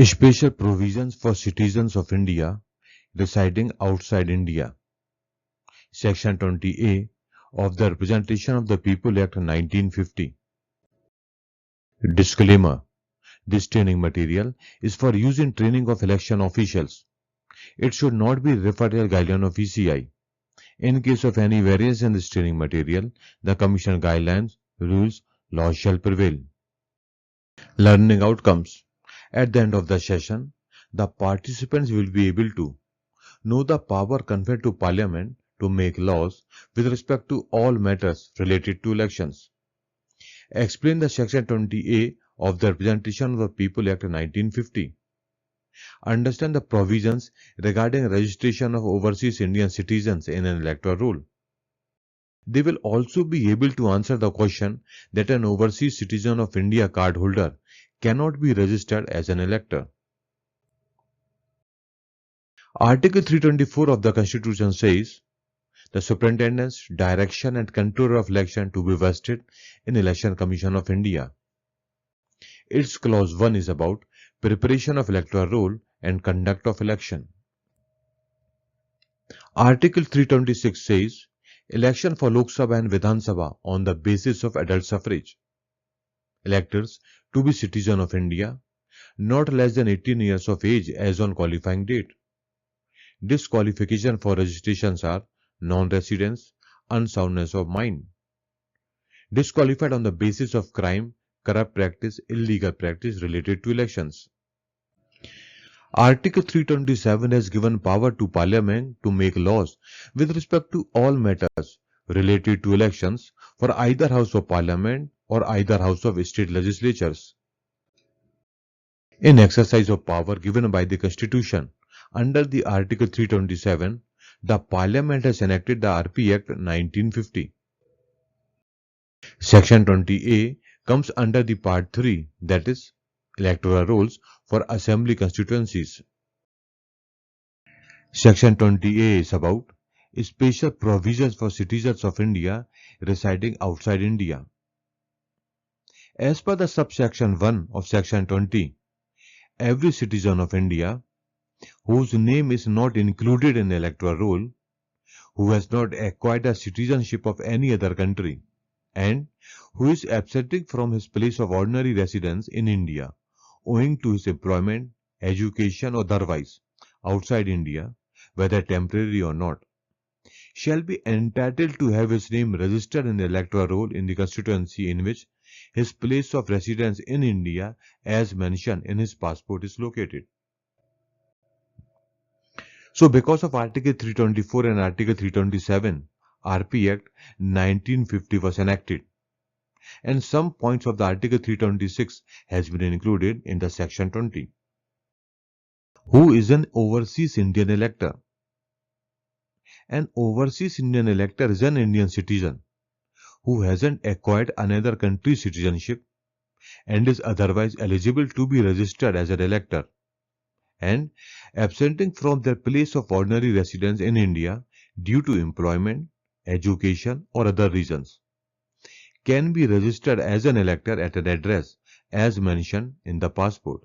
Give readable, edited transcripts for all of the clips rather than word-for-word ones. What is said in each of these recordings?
Special provisions for citizens of India residing outside India. Section 20A of the Representation of the People Act 1950. Disclaimer: this training material is for use in training of election officials. It should not be referred as guideline of ECI. In case of any variance in this training material, the Commission guidelines, rules, laws shall prevail. Learning outcomes. At the end of the session, the participants will be able to know the power conferred to Parliament to make laws with respect to all matters related to elections. Explain the Section 20A of the Representation of the People Act 1950. Understand the provisions regarding registration of overseas Indian citizens in an electoral roll. They will also be able to answer the question that an overseas citizen of India card holder cannot be registered as an elector. Article 324 of the Constitution says, the superintendence, direction and control of election to be vested in Election Commission of India. Its clause 1 is about preparation of electoral roll and conduct of election. Article 326 says, election for Lok Sabha and Vidhan Sabha on the basis of adult suffrage. Electors to be citizen of India, not less than 18 years of age as on qualifying date. Disqualification for registrations are non-residence, unsoundness of mind. Disqualified on the basis of crime, corrupt practice, illegal practice related to elections. Article 327 has given power to Parliament to make laws with respect to all matters related to elections for either House of Parliament or either House of State Legislatures. In exercise of power given by the Constitution, under the Article 327, the Parliament has enacted the RP Act 1950. Section 20A comes under the Part 3, that is, electoral rolls for assembly constituencies. Section 20A is about special provisions for citizens of India residing outside India. As per the subsection 1 of Section 20, every citizen of India whose name is not included in the electoral roll, who has not acquired a citizenship of any other country, and who is absenting from his place of ordinary residence in India owing to his employment, education or otherwise outside India, whether temporary or not, shall be entitled to have his name registered in the electoral roll in the constituency in which his place of residence in India as mentioned in his passport is located. So because of Article 324 and Article 327, RP Act 1950 was enacted, and some points of the Article 326 has been included in the Section 20. Who is an overseas Indian elector? An overseas Indian elector is an Indian citizen who hasn't acquired another country's citizenship and is otherwise eligible to be registered as an elector, and absenting from their place of ordinary residence in India due to employment, education or other reasons, can be registered as an elector at an address as mentioned in the passport.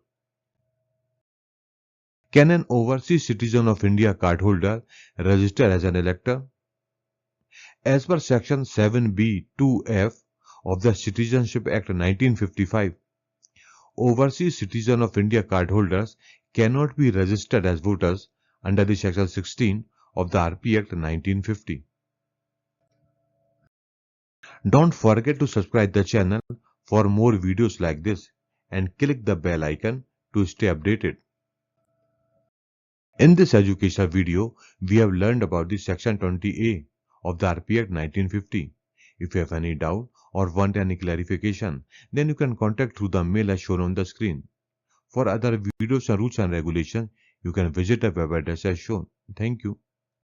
Can an overseas citizen of India cardholder register as an elector? As per Section 7B(2)(f) of the Citizenship Act 1955, overseas citizen of India cardholders cannot be registered as voters under the Section 16 of the RP Act 1950. Don't forget to subscribe the channel for more videos like this and click the bell icon to stay updated. In this educational video, we have learned about the Section 20A of the RP Act 1950. If you have any doubt or want any clarification, then you can contact through the mail as shown on the screen. For other videos on rules and regulations, you can visit the web address as shown. Thank you.